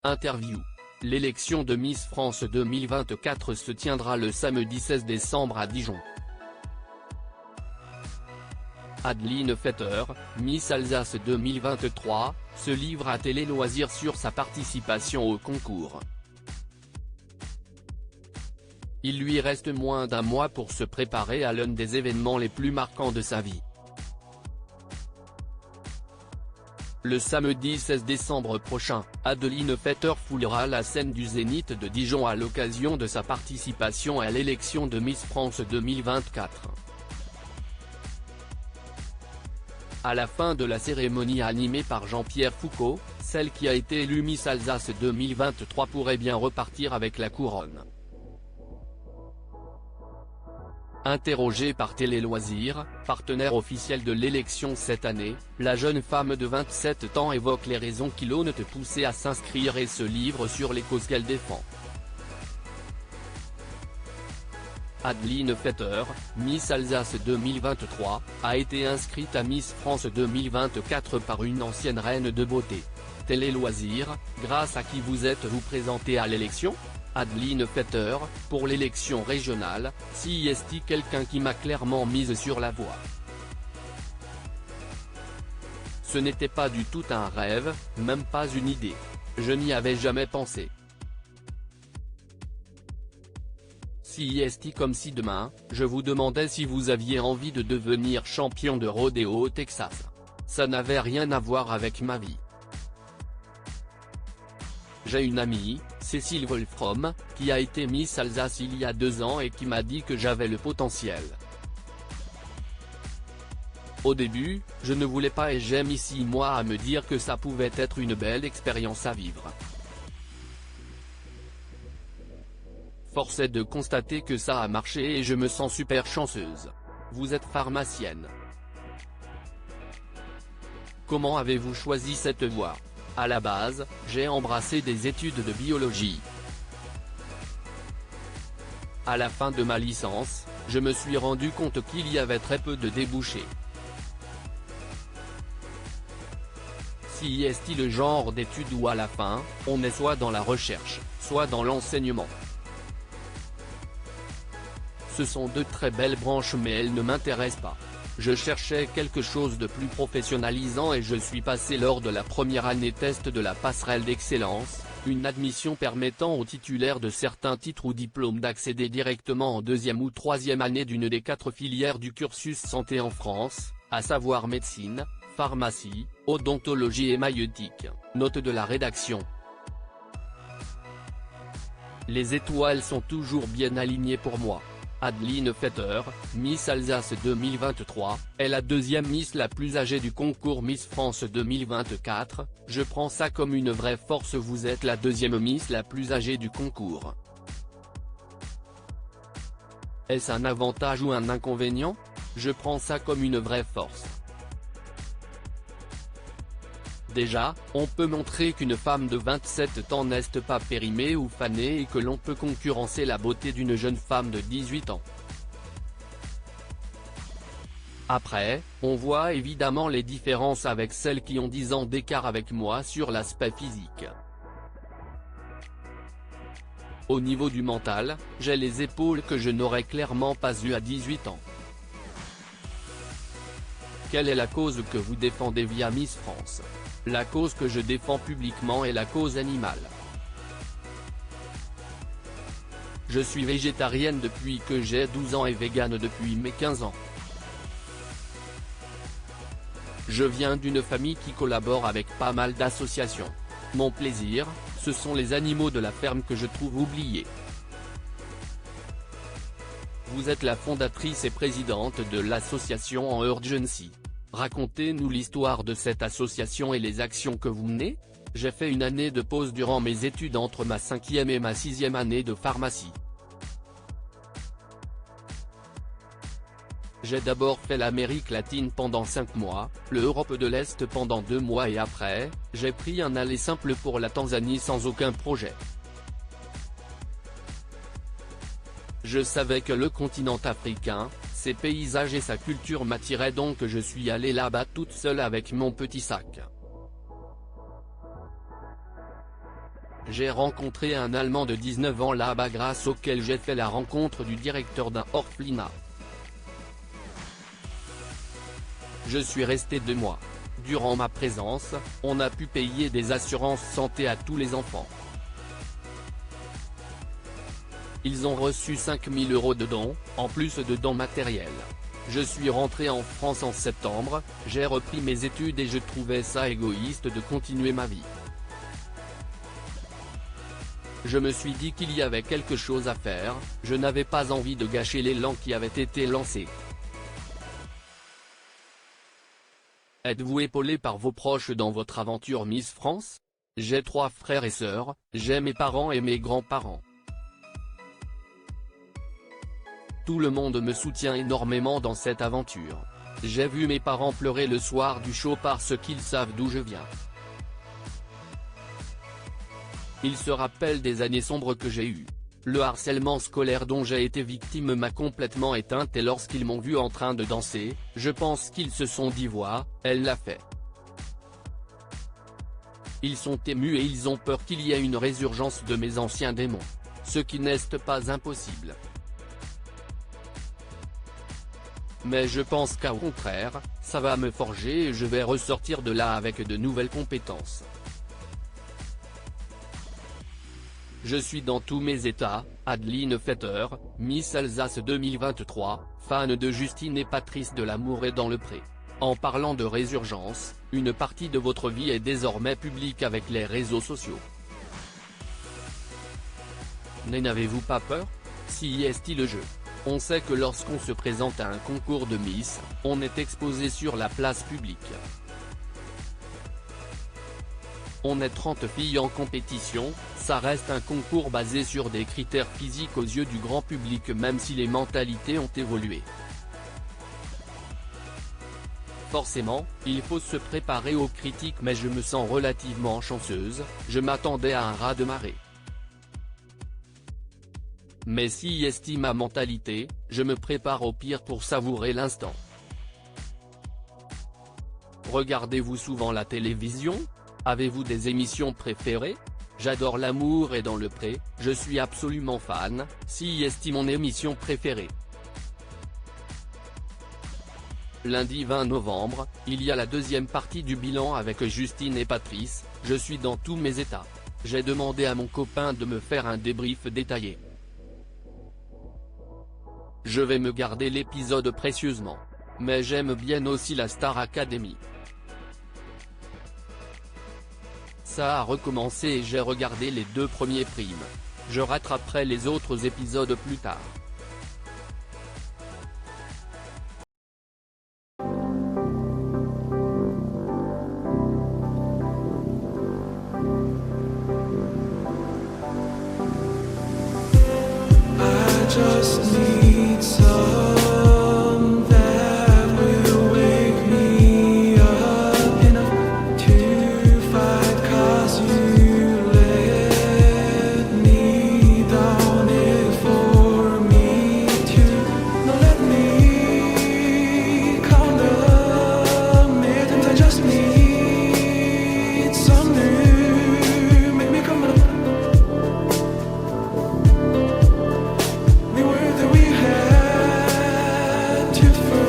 Interview. L'élection de Miss France 2024 se tiendra le samedi 16 décembre à Dijon. Adeline Fetter, Miss Alsace 2023, se livre à Télé Loisirs sur sa participation au concours. Il lui reste moins d'un mois pour se préparer à l'un des événements les plus marquants de sa vie. Le samedi 16 décembre prochain, Adeline Fetter foulera la scène du Zénith de Dijon à l'occasion de sa participation à l'élection de Miss France 2024. À la fin de la cérémonie animée par Jean-Pierre Foucault, celle qui a été élue Miss Alsace 2023 pourrait bien repartir avec la couronne. Interrogée par Télé Loisirs, partenaire officiel de l'élection cette année, la jeune femme de 27 ans évoque les raisons qui l'ont poussée à s'inscrire et se livre sur les causes qu'elle défend. Adeline Fetter, Miss Alsace 2023, a été inscrite à Miss France 2024 par une ancienne reine de beauté. Télé Loisirs, grâce à qui vous êtes-vous présentée à l'élection ? Adeline Fetter, pour l'élection régionale, si est-il quelqu'un qui m'a clairement mise sur la voie. Ce n'était pas du tout un rêve, même pas une idée. Je n'y avais jamais pensé. Si est-il comme si demain, je vous demandais si vous aviez envie de devenir champion de rodéo au Texas. Ça n'avait rien à voir avec ma vie. J'ai une amie, Cécile Wolfrom, qui a été Miss Alsace il y a 2 ans et qui m'a dit que j'avais le potentiel. Au début, je ne voulais pas et j'ai mis 6 mois à me dire que ça pouvait être une belle expérience à vivre. Force est de constater que ça a marché et je me sens super chanceuse. Vous êtes pharmacienne. Comment avez-vous choisi cette voie ? À la base, j'ai embrassé des études de biologie. À la fin de ma licence, je me suis rendu compte qu'il y avait très peu de débouchés. Si est-il le genre d'études où à la fin, on est soit dans la recherche, soit dans l'enseignement. Ce sont 2 très belles branches mais elles ne m'intéressent pas. Je cherchais quelque chose de plus professionnalisant et je suis passé lors de la première année test de la passerelle d'excellence, une admission permettant aux titulaires de certains titres ou diplômes d'accéder directement en 2e ou 3e année d'une des 4 filières du cursus santé en France, à savoir médecine, pharmacie, odontologie et maïeutique. Note de la rédaction. Les étoiles sont toujours bien alignées pour moi. Adeline Fetter, Miss Alsace 2023, est la 2e Miss la plus âgée du concours Miss France 2024, je prends ça comme une vraie force. Vous êtes la 2e Miss la plus âgée du concours. Est-ce un avantage ou un inconvénient ? Je prends ça comme une vraie force. Déjà, on peut montrer qu'une femme de 27 ans n'est pas périmée ou fanée et que l'on peut concurrencer la beauté d'une jeune femme de 18 ans. Après, on voit évidemment les différences avec celles qui ont 10 ans d'écart avec moi sur l'aspect physique. Au niveau du mental, j'ai les épaules que je n'aurais clairement pas eues à 18 ans. Quelle est la cause que vous défendez via Miss France ? La cause que je défends publiquement est la cause animale. Je suis végétarienne depuis que j'ai 12 ans et végane depuis mes 15 ans. Je viens d'une famille qui collabore avec pas mal d'associations. Mon plaisir, ce sont les animaux de la ferme que je trouve oubliés. Vous êtes la fondatrice et présidente de l'association En Urgency. Racontez-nous l'histoire de cette association et les actions que vous menez. J'ai fait une année de pause durant mes études entre ma 5e et ma 6e année de pharmacie. J'ai d'abord fait l'Amérique latine pendant 5 mois, l'Europe de l'Est pendant 2 mois et après, j'ai pris un aller simple pour la Tanzanie sans aucun projet. Je savais que le continent africain, ses paysages et sa culture m'attiraient donc je suis allé là-bas toute seule avec mon petit sac. J'ai rencontré un Allemand de 19 ans là-bas grâce auquel j'ai fait la rencontre du directeur d'un orphelinat. Je suis resté 2 mois. Durant ma présence, on a pu payer des assurances santé à tous les enfants. Ils ont reçu 5 000 € de dons, en plus de dons matériels. Je suis rentré en France en septembre, j'ai repris mes études et je trouvais ça égoïste de continuer ma vie. Je me suis dit qu'il y avait quelque chose à faire, je n'avais pas envie de gâcher l'élan qui avait été lancé. Êtes-vous épaulé par vos proches dans votre aventure Miss France? J'ai 3 frères et sœurs, j'ai mes parents et mes grands-parents. Tout le monde me soutient énormément dans cette aventure. J'ai vu mes parents pleurer le soir du show parce qu'ils savent d'où je viens. Ils se rappellent des années sombres que j'ai eues. Le harcèlement scolaire dont j'ai été victime m'a complètement éteinte et lorsqu'ils m'ont vu en train de danser, je pense qu'ils se sont dit voilà, elle l'a fait. Ils sont émus et ils ont peur qu'il y ait une résurgence de mes anciens démons. Ce qui n'est pas impossible. Mais je pense qu'au contraire, ça va me forger et je vais ressortir de là avec de nouvelles compétences. Je suis dans tous mes états, Adeline Fetter, Miss Alsace 2023, fan de Justine et Patrice de l'Amour est dans le pré. En parlant de résurgence, une partie de votre vie est désormais publique avec les réseaux sociaux. N'avez-vous pas peur? Si est-il le jeu. On sait que lorsqu'on se présente à un concours de Miss, on est exposé sur la place publique. On est 30 filles en compétition, ça reste un concours basé sur des critères physiques aux yeux du grand public même si les mentalités ont évolué. Forcément, il faut se préparer aux critiques mais je me sens relativement chanceuse, je m'attendais à un raz-de-marée. Mais si estime ma mentalité, je me prépare au pire pour savourer l'instant. Regardez-vous souvent la télévision? Avez-vous des émissions préférées? J'adore L'Amour est dans le pré, je suis absolument fan, si est mon émission préférée. Lundi 20 novembre, il y a la deuxième partie du bilan avec Justine et Patrice, je suis dans tous mes états. J'ai demandé à mon copain de me faire un débrief détaillé. Je vais me garder l'épisode précieusement. Mais j'aime bien aussi la Star Academy. Ça a recommencé et j'ai regardé les 2 premiers primes. Je rattraperai les autres épisodes plus tard. I just need some that will wake me up enough to fight 'cause you let me down it for me to not let me count the minutes. I just need some new make me come up. We were that we had to first.